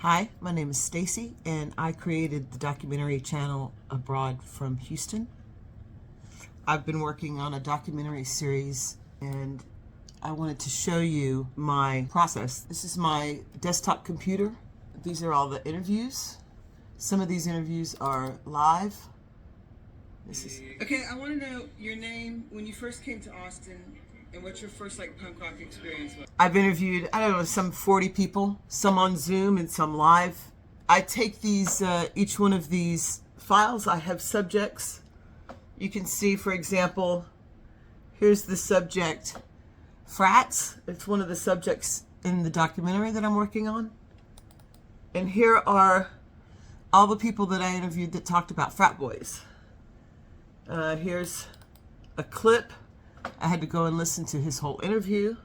Hi, my name is Stacy, and I created the documentary channel Abroad from Houston. I've been working on a documentary series, and I wanted to show you my process. This is my desktop computer. These are all the interviews. Some of these interviews are live. Okay, I want to know your name when you first came to Austin and what your first punk rock experience was. I've interviewed, I don't know, some 40 people, some on Zoom and some live. I take these, each one of these files, I have subjects. You can see, for example, here's the subject, frats. It's one of the subjects in the documentary that I'm working on. And here are all the people that I interviewed that talked about frat boys. Here's a clip. I had to go and listen to his whole interview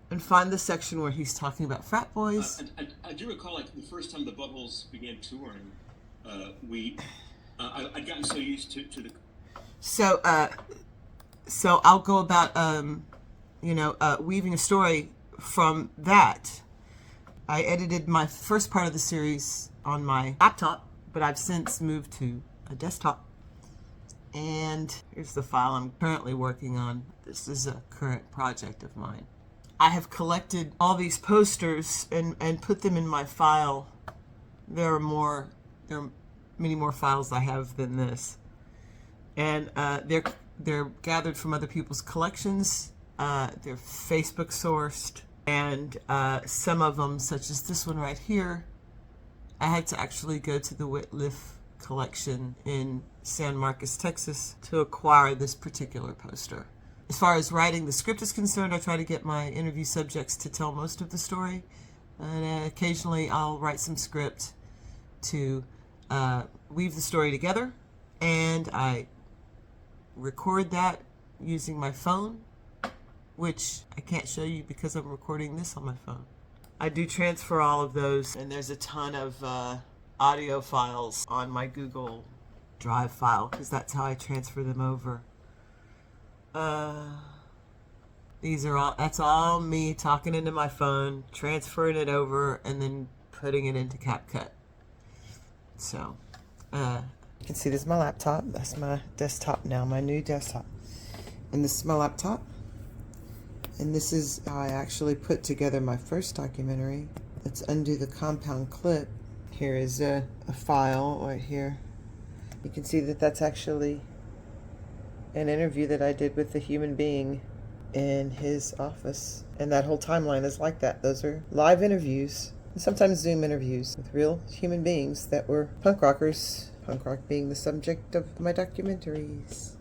and find the section where he's talking about frat boys. I do recall, the first time the Buttholes began touring, I'd gotten so used to the... So I'll go about, weaving a story from that. I edited my first part of the series on my laptop, but I've since moved to a desktop. And here's the file I'm currently working on. This is a current project of mine. I have collected all these posters and put them in my file. There are many more files I have than this. And they're gathered from other people's collections. They're Facebook sourced. And some of them, such as this one right here, I had to actually go to the Whitliff collection in San Marcos, Texas, to acquire this particular poster. As far as writing the script is concerned, I try to get my interview subjects to tell most of the story, and occasionally I'll write some script to weave the story together, and I record that using my phone, which I can't show you because I'm recording this on my phone. I do transfer all of those, and there's a ton of audio files on my Google Drive file because that's how I transfer them over. That's all me talking into my phone, transferring it over, and then putting it into CapCut. So, you can see this is my laptop. That's my desktop now, my new desktop. And this is my laptop. And this is how I actually put together my first documentary. Let's undo the compound clip. Here is a file right here. You can see that that's actually an interview that I did with a human being in his office. And that whole timeline is like that. Those are live interviews, and sometimes Zoom interviews with real human beings that were punk rockers. Punk rock being the subject of my documentaries.